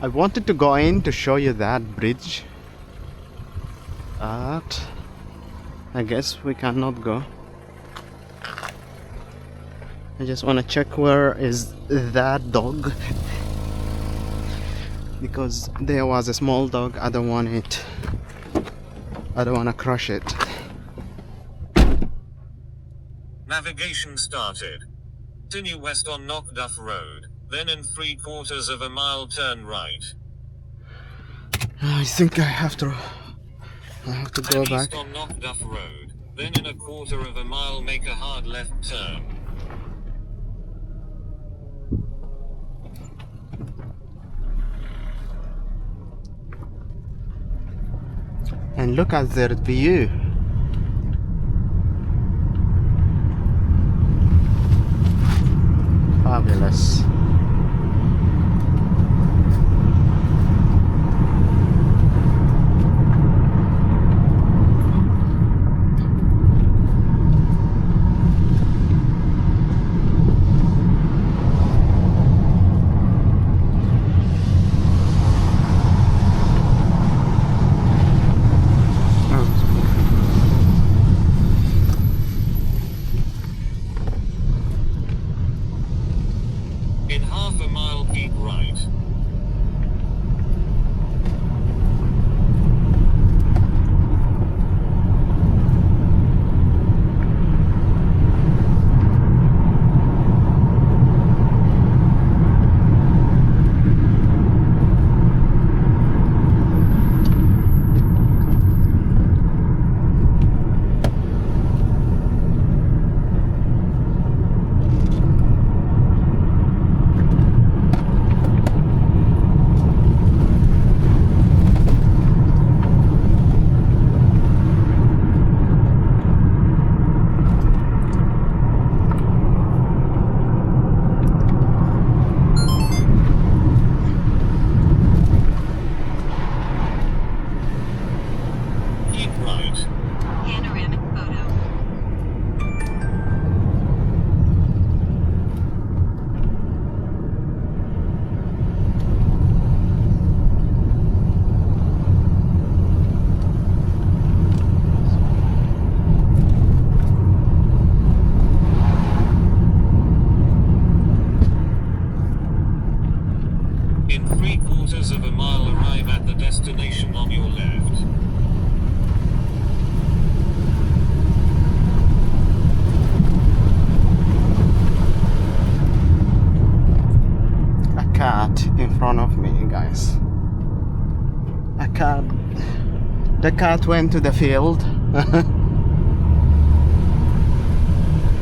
I wanted to go in to show you that bridge, but I guess we cannot go. I just want to check where is that dog because there was a small dog. I don't want it. I don't want to crush it. Navigation started. Continue west on Markethill Road, then in 3/4 of a mile turn right. I think I have to go back. East on Markethill Road, then in 1/4 of a mile make a hard left turn. And look at their view. Fabulous. In 1/2 mile keep right. In 3/4 of a mile arrive at the destination on your left. A cat in front of me, guys. A cat. The cat went to the field.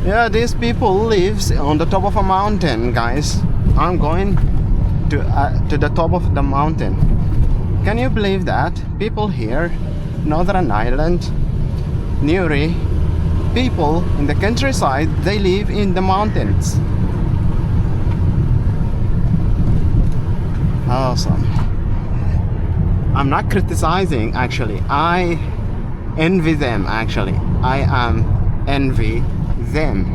Yeah, these people lives on the top of a mountain, guys. I'm going to the top of the mountain. Can you believe that? People here, Northern Ireland, Newry, people in the countryside, they live in the mountains. Awesome. I'm not criticizing, actually. I envy them, actually. I envy them.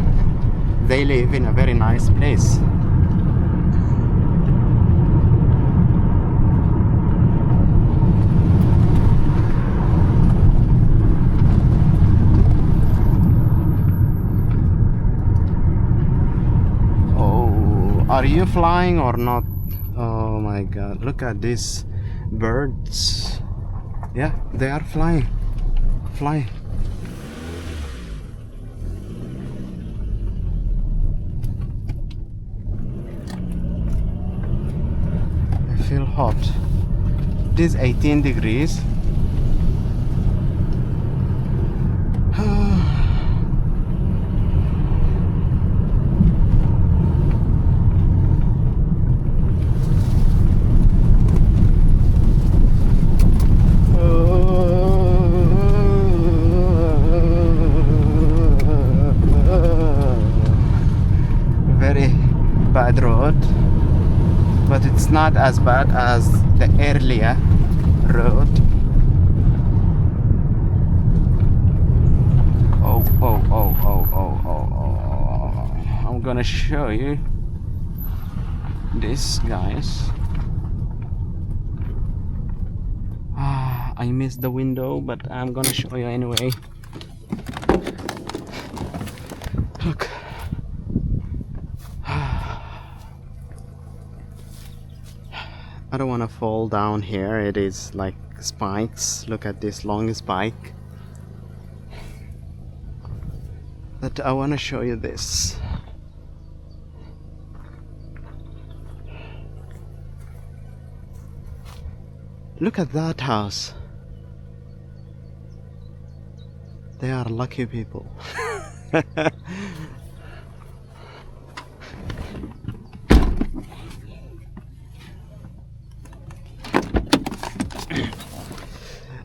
They live in a very nice place. Are you flying or not? Oh my god, look at these birds. Yeah, they are flying. Flying. I feel hot. It is 18 degrees. Bad road, but it's not as bad as the earlier road. Oh, I'm gonna show you this, guys. I missed the window, but I'm gonna show you anyway. Look. I don't want to fall down here. It is like spikes. Look at this long spike. But I want to show you this. Look at that house. They are lucky people.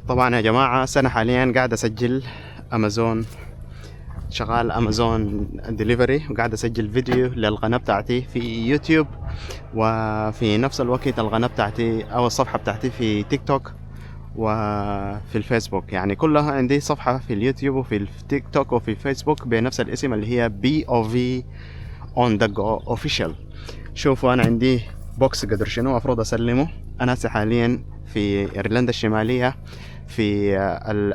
طبعا يا جماعة أنا حاليا قاعد أسجل أمازون، شغال أمازون ديليفري، وقاعد أسجل فيديو للقناة بتاعتي في يوتيوب، وفي نفس الوقت القناة بتاعتي أو الصفحة بتاعتي في تيك توك وفي الفيسبوك. يعني كلها عندي صفحة في اليوتيوب وفي التيك توك وفي الفيسبوك بنفس الاسم اللي هي POV on the go official. شوفوا أنا عندي بوكس قدر شنو أفرض أسلمه. أنا حاليا في إيرلندا الشمالية في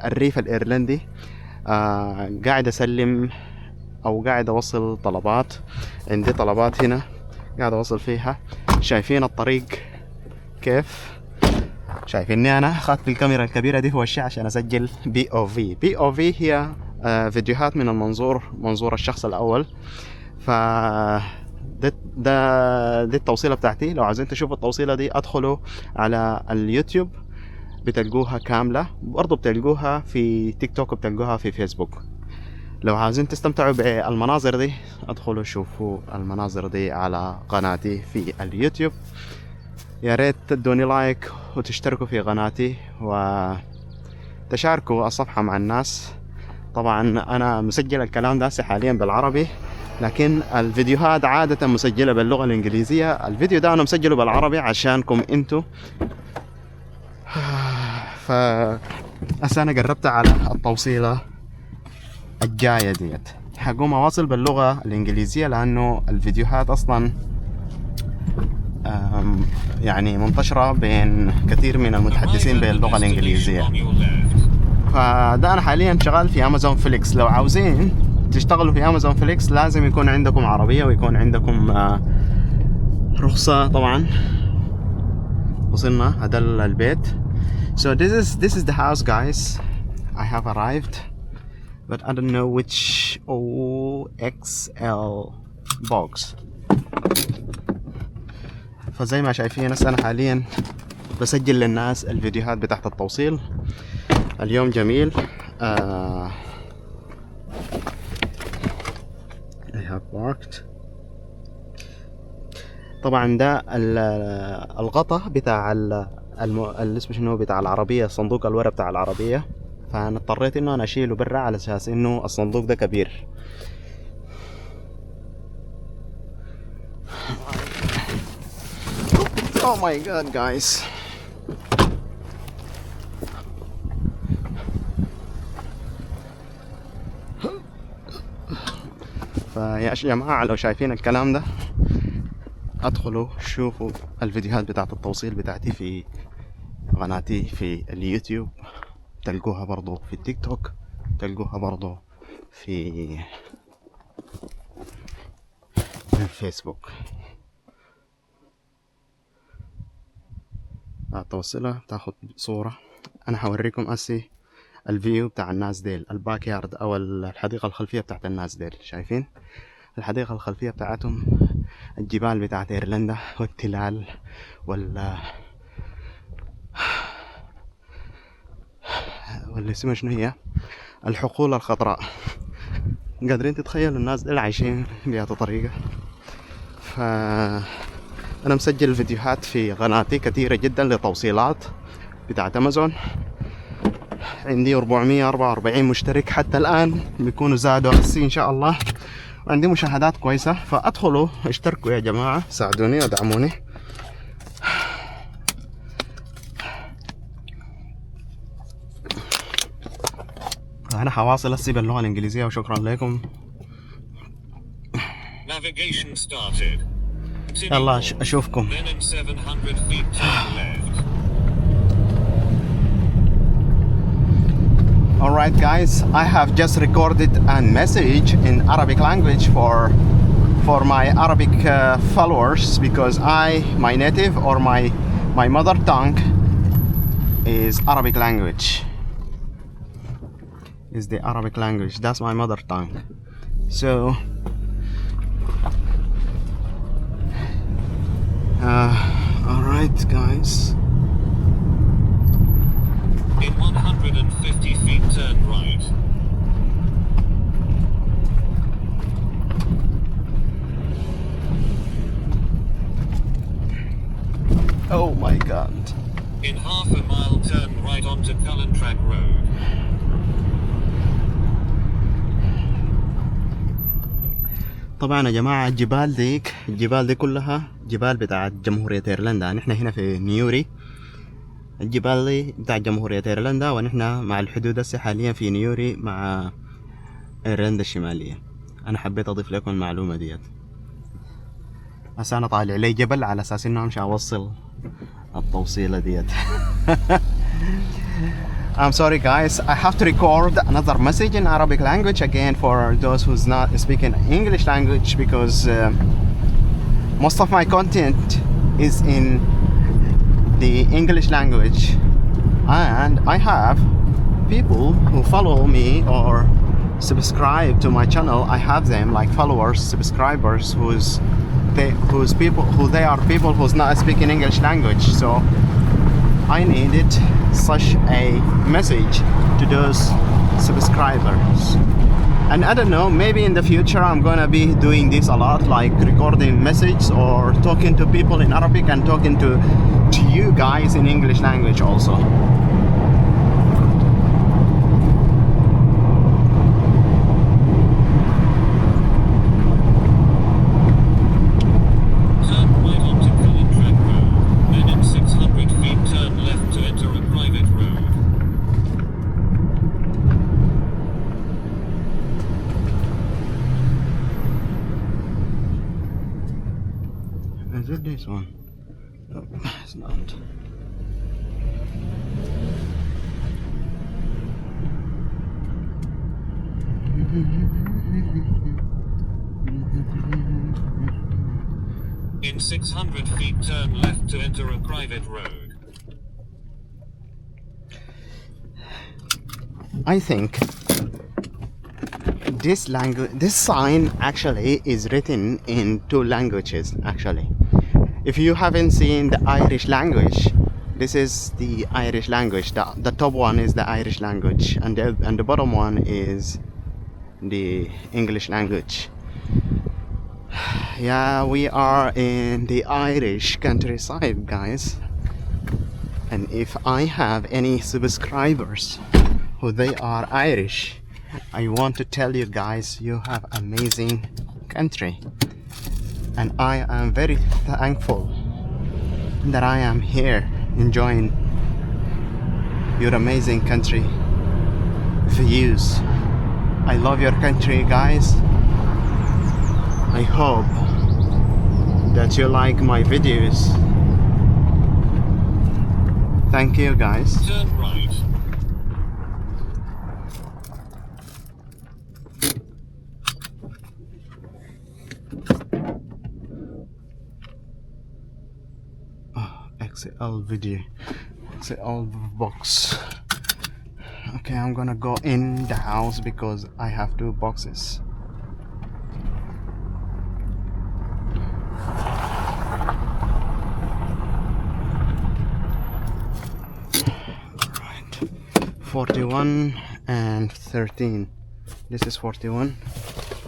الريف الإيرلندي، قاعد أسلم أو قاعد أوصل طلبات. عندي طلبات هنا قاعد أوصل فيها. شايفين الطريق كيف؟ شايفيني أنا أخذت بالكاميرا الكبيرة دي هو الشيء عشان أسجل POV هي فيديوهات من منظور الشخص الأول. ف دي التوصيلة بتاعتي. لو عايزين تشوفوا التوصيلة دي ادخلوا على اليوتيوب بتلقوها كاملة، برضو بتلقوها في تيك توك وبتلقوها في فيسبوك. لو عايزين تستمتعوا بالمناظر دي ادخلوا شوفوا المناظر دي على قناتي في اليوتيوب. يا ريت تدوني لايك وتشتركوا في قناتي وتشاركوا الصفحة مع الناس. طبعا انا مسجل الكلام ده حاليا بالعربي، لكن الفيديوهات عادة مسجلة باللغة الإنجليزية. الفيديو ده أنا مسجله بالعربي عشانكم انتو. أنا قربت على التوصيلة الجاية ديت، حقوم أواصل باللغة الإنجليزية لأنه الفيديوهات أصلا يعني منتشرة بين كثير من المتحدثين باللغة الإنجليزية. فده أنا حاليا شغال في أمازون فليكس. لو عاوزين تشتغلوا في أمازون فليكس لازم يكون عندكم عربية ويكون عندكم رخصة. طبعا وصلنا هذا البيت. So this is the house guys. I have arrived but I don't know which OXL box. فزي ما شايفين أنا حاليا بسجل للناس الفيديوهات بتاعت التوصيل. اليوم جميل. I have parked. طبعا ده الغطاء بتاع اسمه شنو بتاع العربية، صندوق الورق بتاع العربية. فانا اضطريت انه انا اشيله برا على اساس انه الصندوق ده كبير. Oh my god guys. فيا جماعة لو شايفين الكلام ده ادخلوا شوفوا الفيديوهات بتاعت التوصيل بتاعتي في قناتي في اليوتيوب، تلقوها برضو في التيك توك، تلقوها برضو في الفيسبوك. التوصيلة تاخد صورة. انا حوريكم اسي الفيو بتاع الناس ديل، الباك يارد او الحديقة الخلفية بتاعت الناس ديل. شايفين الحديقة الخلفية بتاعتهم الجبال بتاعت ايرلندا والتلال واللي اسمها شنو هي الحقول الخضراء. قادرين تتخيلوا الناس ديل عايشين بهذه الطريقة. انا مسجل فيديوهات في قناتي كثيرة جدا لتوصيلات بتاعت امازون. عندي 444 مشترك حتى الان، بيكونوا زادوا هسي ان شاء الله، وعندي مشاهدات كويسة. فادخلوا اشتركوا يا جماعة، ساعدوني ودعموني. انا حواصل هسي باللغة الانجليزية وشكرا لكم. يلا اشوفكم. Alright guys, I have just recorded a message in Arabic language for my Arabic followers, because my native or my mother tongue is Arabic language. Is the Arabic language. That's my mother tongue. So alright guys. In 150 feet, turn right. Oh my god. In half a mile, turn right onto Mullaghbrack Road. طبعا يا جماعة الجبال دي كلها جبال بتاعت جمهورية ايرلندا. نحن هنا في نيوري. الجبال دي بتاعت جمهورية ايرلندا، ونحن مع الحدود هسه حاليا في نيوري مع ايرلندا الشمالية. انا حبيت اضيف لكم المعلومة ديت. هسه انا طالع لي جبل على اساس انه امشي اوصل التوصيلة ديت. I'm sorry guys, I have to record another message in Arabic language again for those who's not speaking English language, because most of my content is in the English language, and I have people who follow me or subscribe to my channel. I have them like followers, subscribers who they are people who's not speaking English language. So I needed such a message to those subscribers. And I don't know, maybe in the future I'm gonna be doing this a lot, like recording messages or talking to people in Arabic and talking to you guys in English language also. Turn right onto Mullaghbrack Road. Then in 600 feet, turn left to enter a private road. Is it this one? No, it's not. In 600 feet, turn left to enter a private road. I think this sign actually is written in two languages actually. If you haven't seen the Irish language, this is the Irish language. The top one is the Irish language, and the bottom one is the English language. Yeah, we are in the Irish countryside, guys. And if I have any subscribers who they are Irish, I want to tell you guys, you have amazing country. And I am very thankful that I am here enjoying your amazing country views. I love your country, guys. I hope that you like my videos. Thank you, guys. Turn right. XL video, XL box. Okay, I'm gonna go in the house because I have two boxes. Right, 41 and 13. This is 41.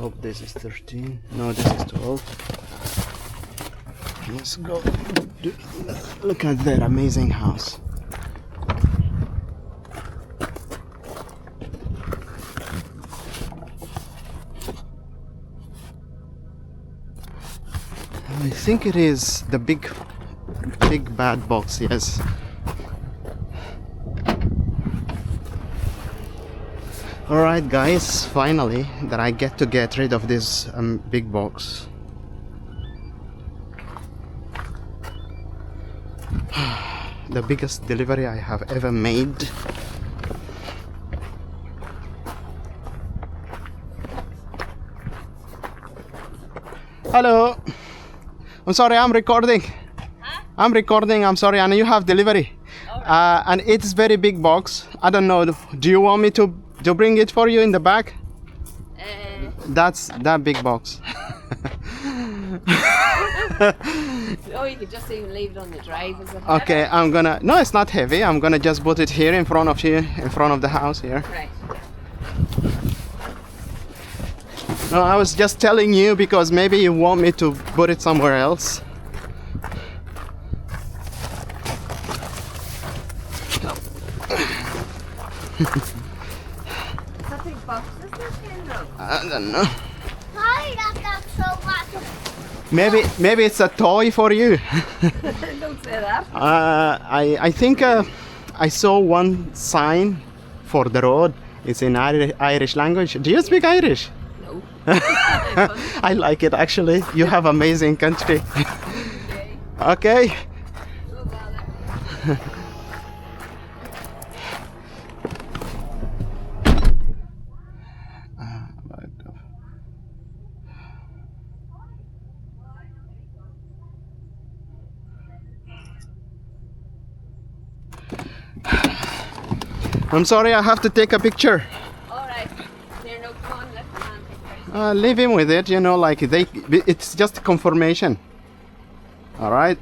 Oh, this is 13. No, this is 12. Let's go. Look at that amazing house. I think it is the big bad box, yes. Alright guys, finally that I get rid of this big box. The biggest delivery I have ever made. Hello. I'm sorry, I'm recording. Huh? I'm recording, I'm sorry, and you have delivery. Alright. And it's very big box. I don't know, do you want me to bring it for you in the back? That's that big box. Oh, you could just even leave it on the drive. Is it Okay, heavy? I'm gonna, no, it's not heavy. I'm gonna just put it here in front of you, in front of the house here. Right. No, I was just telling you because maybe you want me to put it somewhere else. It's a big box, isn't it, Kendall? I don't know. Hi, that's so much. Maybe it's a toy for you. Don't say that. I think I saw one sign for the road. It's in Irish language. Do you speak Irish? No. I like it actually. You have amazing country. Okay. Okay. No bother. I'm sorry, I have to take a picture. Alright. There, no, come on, let the man take pictures. Leave him with it, you know, like it's just confirmation. All right.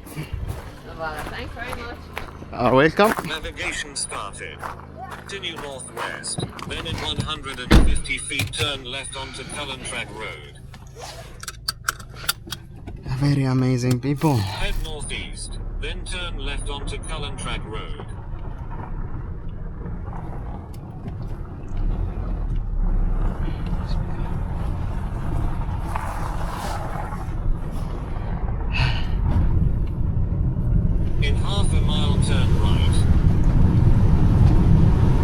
No bother. Thanks very much. Welcome. Navigation started. Continue northwest, then in 150 feet turn left onto Mullaghbrack Road. Very amazing people. Head northeast, then turn left onto Mullaghbrack Road.